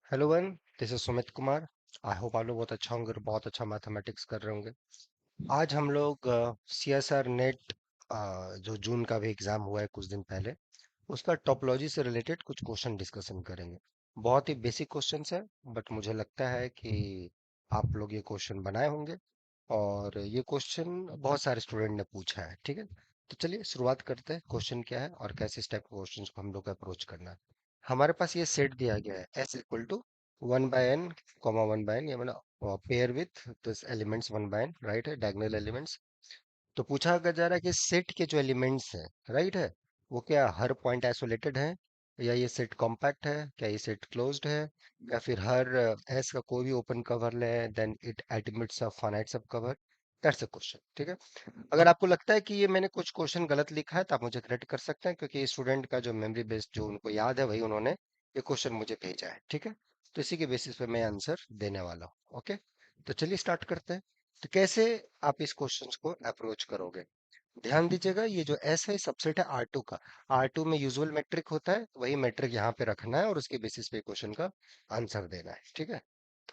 Hello one, this is Sumit Kumar. I hope आप लोग बहुत अच्छा होंगे और बहुत अच्छा मैथमेटिक्स कर रहे होंगे। आज हम लोग सी एस आर नेट, जो जून का भी एग्जाम हुआ है कुछ दिन पहले, उसका टोपोलॉजी से रिलेटेड कुछ क्वेश्चन डिस्कशन करेंगे। बहुत ही बेसिक क्वेश्चंस है, बट मुझे लगता है कि आप लोग ये क्वेश्चन बनाए होंगे और ये क्वेश्चन बहुत सारे स्टूडेंट ने पूछा है। ठीक है, तो चलिए शुरुआत करते हैं। क्वेश्चन क्या है और कैसे इस टाइप के क्वेश्चंस को हम लोग को अप्रोच करना है। हमारे पास ये सेट दिया गया है S equal to 1/n, comma 1/n, ये मतलब pair with this elements 1/n, right है, डायगोनल एलिमेंट्स। तो पूछा अगर जा रहा है कि सेट के जो एलिमेंट्स हैं, राइट है, वो क्या हर पॉइंट आइसोलेटेड है, या ये सेट कॉम्पैक्ट है, क्या ये सेट क्लोज्ड है, या फिर हर एस का कोई भी ओपन कवर ले then it admits a finite sub cover. That's a question. ठीक है, अगर आपको लगता है कि ये मैंने कुछ क्वेश्चन गलत लिखा है तो आप मुझे करेक्ट कर सकते हैं, क्योंकि स्टूडेंट का जो मेमोरी बेस्ड जो उनको याद है वही उन्होंने ये क्वेश्चन मुझे भेजा है। ठीक है, तो इसी के बेसिस पे मैं आंसर देने वाला हूँ। ओके, तो चलिए स्टार्ट करते हैं। तो कैसे आप इस क्वेश्चन को अप्रोच करोगे? ध्यान दीजिएगा, ये जो एस है सबसेट है आर टू का। आर टू में यूजुअल मैट्रिक होता है, वही मैट्रिक यहाँ पे रखना है और उसके बेसिस पे क्वेश्चन का आंसर देना है। ठीक है,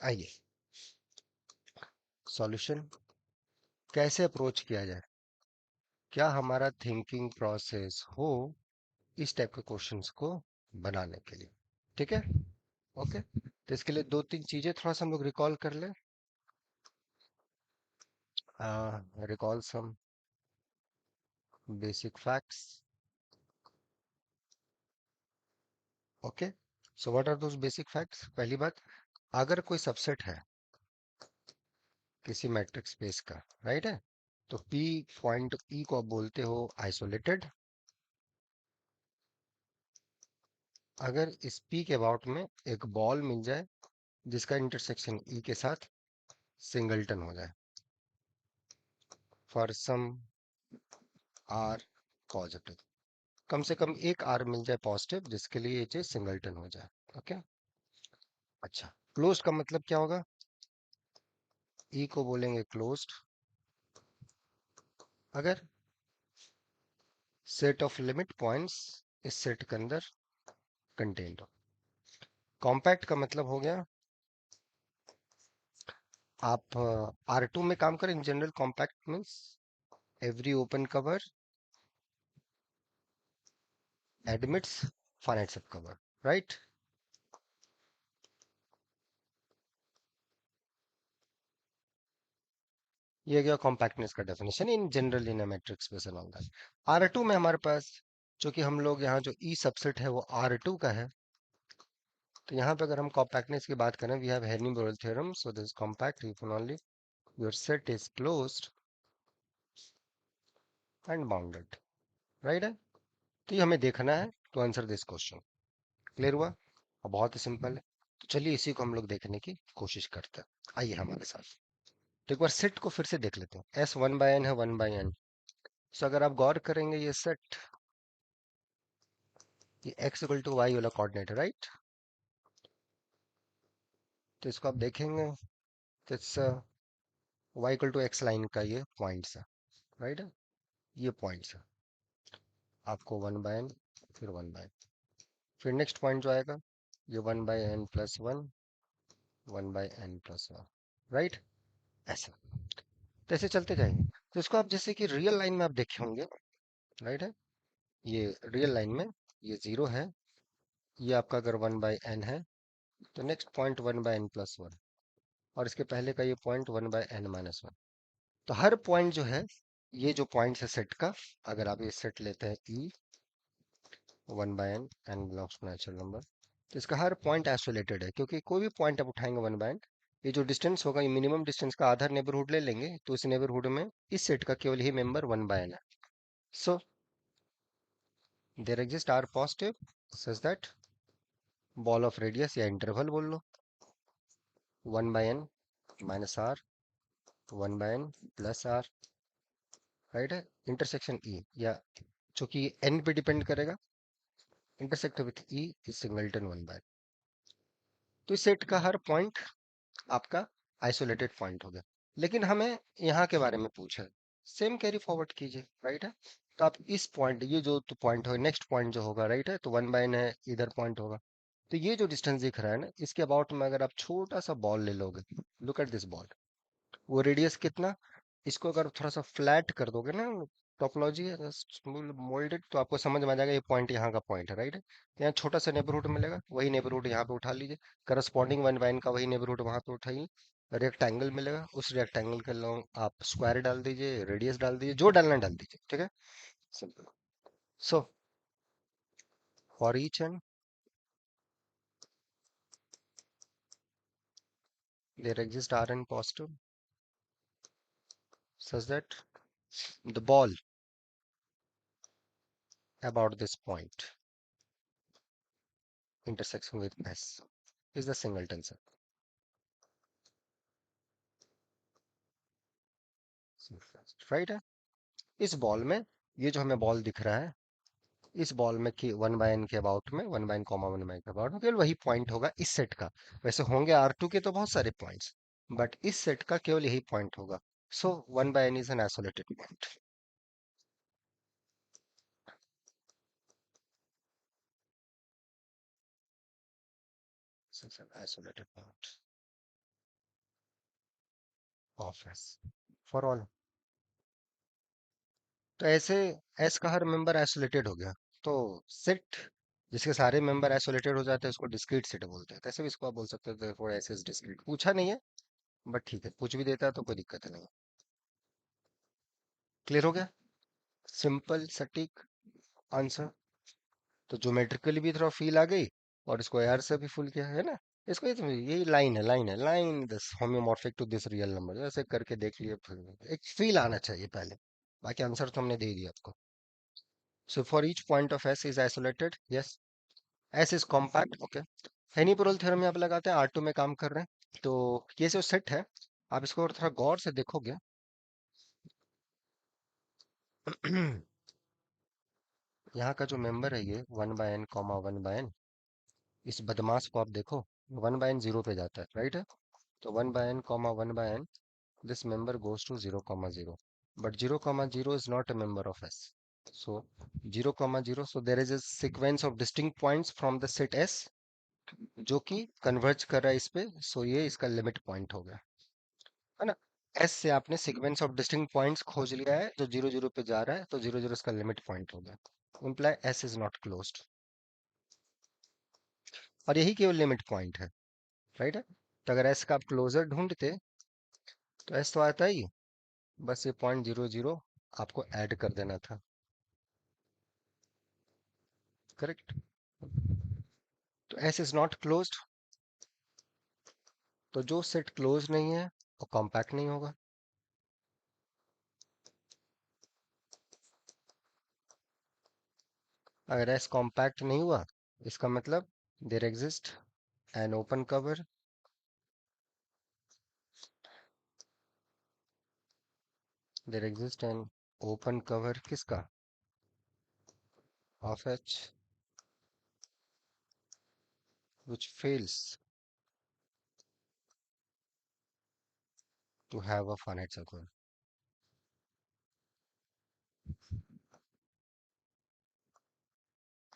आइए सॉल्यूशन कैसे अप्रोच किया जाए, क्या हमारा थिंकिंग प्रोसेस हो इस टाइप के क्वेश्चंस को बनाने के लिए। ठीक है, ओके। तो इसके लिए दो तीन चीजें थोड़ा सा हम लोग रिकॉल कर ले। Recall some basic facts. Okay, so what are those basic facts? पहली बात, अगर कोई सबसेट है किसी मैट्रिक स्पेस का, राइट है, तो पी पॉइंट ई को आप बोलते हो आइसोलेटेड, अगर इस पी के अबाउट में एक बॉल मिल जाए जिसका इंटरसेक्शन ई के साथ सिंगल्टन हो जाए फॉर सम आर पॉजिटिव, कम से कम एक आर मिल जाए पॉजिटिव जिसके लिए ये चीज सिंगल्टन हो जाए। ओके, अच्छा, क्लोज्ड का मतलब क्या होगा? ई को बोलेंगे क्लोज्ड अगर सेट ऑफ लिमिट पॉइंट्स इस सेट के अंदर कंटेन्ड हो। कॉम्पैक्ट का मतलब हो गया, आप आर टू में काम करें, in general compact means every open cover admits finite sub cover, right. ये गया कॉम्पैक्टनेस का definition in general in metric space and all that. R two में हमारे पास, चूंकि हम लोग यहाँ जो ई सबसेट है वो आर टू का है, तो यहाँ पे अगर हम कॉम्पैक्टनेस की बात करें, we have Heine Borel theorem, so this compact if only your set is closed and bounded, right है। तो ये हमें देखना है to answer this question. Clear हुआ? और बहुत ही सिंपल है। तो चलिए इसी को हम लोग देखने की कोशिश करते हैं, आइए हमारे साथ। तो एक बार सेट को फिर से देख लेते हैं। एस 1/n है, 1/n। सो अगर आप गौर करेंगे ये सेट, ये x इक्वल टू वाई वाला कोऑर्डिनेट है, राइट। तो इसको आप देखेंगे तो it's y equal to x line का ये पॉइंट्स है, राइट है, ये पॉइंट्स है। आपको 1/n, फिर 1/n, फिर नेक्स्ट पॉइंट जो आएगा ये 1/n+1, 1/n+1, राइट, ऐसा। तो ऐसे चलते जाएंगे। तो इसको आप जैसे कि रियल लाइन में आप देखे होंगे, राइट है, ये रियल लाइन में ये जीरो है, ये आपका अगर 1/n है तो नेक्स्ट पॉइंट 1/n+1, और इसके पहले का ये पॉइंट 1/n-1। तो हर पॉइंट जो है, ये जो पॉइंट है सेट का, अगर आप ये सेट लेते हैं ई 1/n, n belongs to natural number, तो इसका हर पॉइंट आइसोलेटेड है, क्योंकि कोई भी पॉइंट आप उठाएंगे 1/n, ये जो डिस्टेंस होगा ये मिनिमम डिस्टेंस का आधा नेबरहुड ले लेंगे, तो इस नेबरहुड में इस सेट का केवल ही मेंबर 1/n है। So there exist r positive such that ball of radius या इंटरवल बोल लो 1/n-r, 1/n+r, राइट है, इंटरसेक्शन ई, या चूंकि n पे डिपेंड करेगा, intersect with E is singleton 1/n। तो इस सेट का हर पॉइंट आपका आइसोलेटेड पॉइंट हो गया। लेकिन हमें यहाँ के बारे में पूछा है, सेम कैरी फॉरवर्ड कीजिए, राइट है। तो आप इस पॉइंट, ये जो तो पॉइंट होगा, नेक्स्ट पॉइंट जो होगा, राइट है, तो 1/n है, इधर पॉइंट होगा, तो ये जो डिस्टेंस दिख रहा है ना, इसके अबाउट में अगर आप छोटा सा बॉल ले लोगे, लुक एट दिस बॉल, वो रेडियस कितना, इसको अगर थोड़ा सा फ्लैट कर दोगे ना, टोपोलॉजी मोल्डेड, तो आपको समझ में आ जाएगा ये पॉइंट यहाँ का पॉइंट है, राइट। यहाँ छोटा सा नेबरहुड मिलेगा, वही नेबरहुड यहाँ पे उठा लीजिए, करस्पॉन्डिंग वन बाइन का वही नेबरहुड वहां पे उठाइए, रेक्टेंगल मिलेगा, उस रेक्टेंगल के लॉन्ग आप स्क्वायर डाल दीजिए, रेडियस डाल दीजिए, जो डालना डाल दीजिए, ठीक है। Simple. So for each and there exist Rn positive such that the ball about this point intersection with S is the singleton cell, right है। इस बॉल में, ये जो हमें बॉल दिख रहा है, इस बॉल में कि वन बाय एन के अबाउट में, one by n comma one by के अबाउट में केवल वही पॉइंट होगा इस सेट का। वैसे होंगे R2 के तो बहुत सारे पॉइंट्स, बट इस सेट का केवल यही पॉइंट होगा। So one by n is an isolated point, isolated point of S for all. तो ऐसे एस का हर मेंबर आइसोलेटेड हो गया, तो सेट जिसके सारे मेंबर आइसोलेटेड हो जाते हैं उसको डिस्क्रीट सेट बोलते हैं। कैसे भी इसको आप बोल सकते हो, therefore ऐसे इज डिस्क्रीट। पूछा नहीं है, बट ठीक है, पूछ भी देता है तो कोई दिक्कत नहीं। क्लियर हो गया, सिंपल सटीक आंसर। तो ज्योमेट्रिकली भी थोड़ा फील आ गई, और इसको एआर से भी फुल किया है ना। इसको ये यही लाइन है, लाइन है, line this homeomorphic to this real number, ऐसे करके देख लिए, फिर एक फील आना चाहिए पहले। बाकी आंसर तो हमने दे दिया आपको। So for each point of S is isolated, yes, S is compact, okay. Heine Borel theorem यहाँ पे लगाते हैं, R2 में काम कर रहे हैं, तो ये जो सेट है, आप इसको और थोड़ा गौर से देखोगे। यहाँ का जो मेंबर है ये one by n comma one by n, इस बदमाश को आप देखो, वन बाय एन जीरो पे जाता है, राइट है। तो one by n comma one by n, this member goes to 0 comma 0, but 0 comma 0 is not a member of S. So 0 comma 0, so there is a sequence of distinct points from the set S जो कि converge कर रहा है इस पे, सो ये इसका limit point हो गया, है ना। एस से आपने सीक्वेंस ऑफ डिस्टिंक्ट पॉइंट्स खोज लिया है जो जीरो जीरो पे जा रहा है, तो जीरो जीरो इसका लिमिट पॉइंट हो गया, imply S is not closed, और यही केवल लिमिट पॉइंट है, राइट है। तो अगर एस का आप क्लोजर ढूंढते, तो एस तो आता ही, बस ये पॉइंट जीरो जीरो आपको ऐड कर देना था, करेक्ट। तो एस इज नॉट क्लोज्ड, तो जो सेट क्लोज नहीं है वो कॉम्पैक्ट नहीं होगा। अगर एस कॉम्पैक्ट नहीं हुआ, इसका मतलब there exist an open cover, there exist an open cover किसका, of H, which fails to have a finite circle।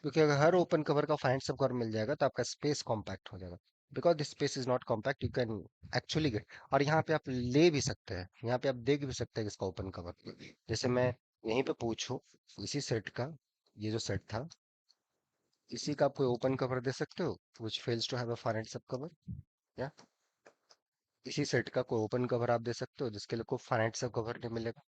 क्योंकि अगर हर ओपन कवर का फाइनाइट सब कवर मिल जाएगा तो आपका स्पेस कॉम्पैक्ट हो जाएगा, because this space is not compact, you can actually get. और यहाँ पे आप ले भी सकते हैं, यहाँ पे आप देख भी सकते हैं इसका ओपन कवर, जैसे मैं यहीं पे पूछूं, इसी सेट का, ये जो सेट था, इसी का आप कोई ओपन कवर दे सकते हो which fails to have a finite सब कवर, या इसी सेट का कोई ओपन कवर आप दे सकते हो जिसके लिए कोई फाइनाइट सब कवर नहीं मिलेगा।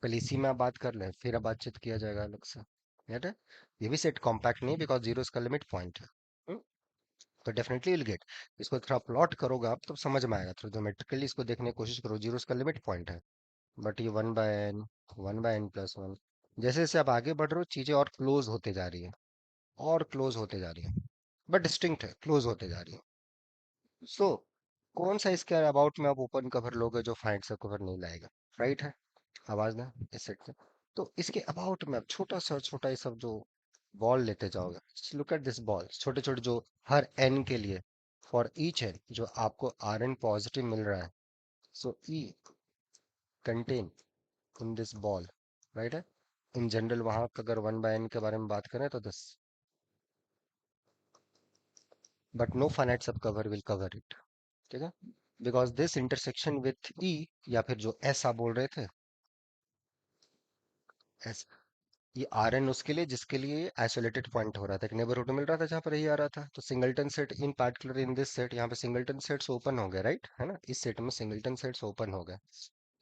पहले इसी में आप बात कर लें, फिर अब बातचीत किया जाएगा अलग से, याद है। ये भी सेट कॉम्पैक्ट नहीं, बिकॉज जीरो इसका लिमिट पॉइंट है। हम्म, तो डेफिनेटली विल गेट। इसको थोड़ा प्लॉट करोगे आप तो समझ में आएगा, थोड़ा ज्योमेट्रिकली इसको देखने की कोशिश करो, जीरो इसका लिमिट पॉइंट है, बट ये one by n plus one, जैसे जैसे आप आगे बढ़ रहे हो चीजें और क्लोज होते जा रही है, और क्लोज होते जा रही है, बट डिस्टिंक्ट है, क्लोज होते जा रही है। सो कौन सा इसके अबाउट में आप ओपन कवर लोगे जो फाइंड सा कवर नहीं लाएगा, राइट है। आवाज ना इस सेट से। तो इसके अबाउट में आप छोटा सा छोटा ये सब जो बॉल लेते जाओगे, लुक एट दिस बॉल, छोटे छोटे जो हर एन के लिए, फॉर ईच एन जो आपको आर एन पॉजिटिव मिल रहा है, so E contain in this ball, right है। इन जनरल वहां का अगर वन बाय एन के बारे में बात करें तो this, but no finite subcover will cover it. ठीक है, बिकॉज दिस इंटरसेक्शन विथ ई, या फिर जो एस आप बोल रहे थे, एस, ये आर एन उसके लिए जिसके लिए आइसोलेटेड पॉइंट हो रहा था, एक नेबरहुड मिल रहा था जहां पर यही आ रहा था, तो singleton set in particular in this set, यहाँ पे सिंगलटन सेट्स ओपन हो गए, राइट है ना, इस सेट में सिंगलटन सेट्स ओपन हो गए।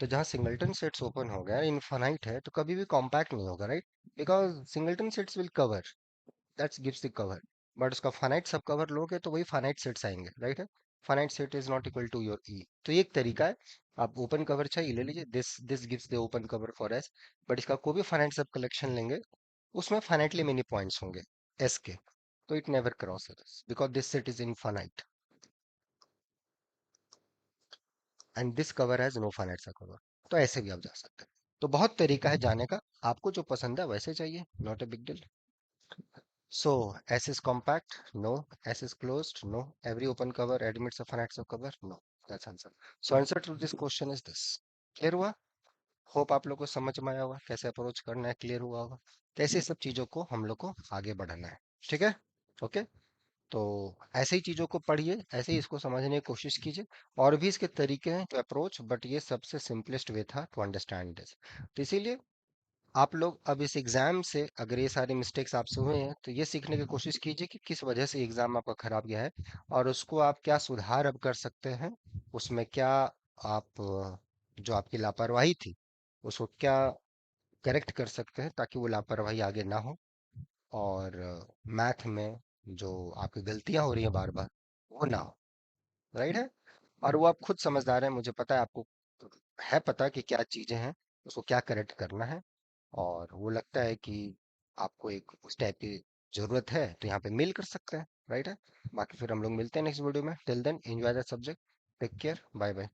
तो जहाँ सिंगलटन सेट्स ओपन हो गया, इनफाइनाइट है, तो कभी भी कॉम्पैक्ट नहीं होगा, right, because singleton sets will cover, that's gives the cover. But उसका फाइनाइट सब कवर लोगे तो वही फाइनाइट सेट्स आएंगे, राइट है। Finite set is not equal to your E, तो ये एक तरीका है। आप ओपन कवर चाहिए ले लीजिए, this this gives the open cover for S. But इसका कोई भी फाइनाइट सब कलेक्शन लेंगे, उसमें फाइनाइटली मेनी पॉइंट्स होंगे एस के, तो it never crosses because this set is infinite and this cover has no finite sub cover. तो ऐसे भी आप जा सकते हैं। तो बहुत तरीका है जाने का, आपको जो पसंद है वैसे चाहिए, not a big deal. So S is compact? No. S is closed? No. Every open cover admits a finite subcover? No. That's answer. So answer to this question is this. Clear हुआ? Hope आप लोग को समझ में आया होगा कैसे approach करना है, क्लियर हुआ होगा। तो ऐसे सब चीजों को हम लोग को आगे बढ़ाना है। ठीक है, ओके। तो ऐसे ही चीजों को पढ़िए, ऐसे ही इसको समझने की कोशिश कीजिए। और भी इसके तरीके हैं टू अप्रोच, बट ये सबसे सिंपलेस्ट वे था टू अंडरस्टैंड दिस। तो इसीलिए आप लोग अब इस एग्जाम से, अगर ये सारे मिस्टेक्स आपसे हुए हैं, तो ये सीखने की कोशिश कीजिए कि किस वजह से एग्जाम आपका खराब गया है, और उसको आप क्या सुधार अब कर सकते हैं, उसमें क्या आप जो आपकी लापरवाही थी उसको क्या करेक्ट कर सकते हैं, ताकि वो लापरवाही आगे ना हो। और मैथ में जो आपकी गलतियां हो रही हैं बार बार, वो ना हो, राइट है। और वो आप खुद समझदार हैं, मुझे पता है आपको है पता कि क्या चीजें हैं, उसको क्या करेक्ट करना है। और वो लगता है कि आपको एक उस टाइप की जरूरत है, तो यहाँ पे मेल कर सकते हैं, राइट है। बाकी फिर हम लोग मिलते हैं नेक्स्ट वीडियो में, till then enjoy the subject, take care, bye bye.